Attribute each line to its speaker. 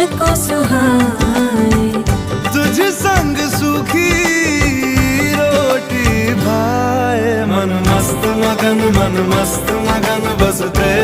Speaker 1: मुझको सुहाए।
Speaker 2: तुझ संग सूखी रोटी भाए, मन मस्त मगन बस तेरे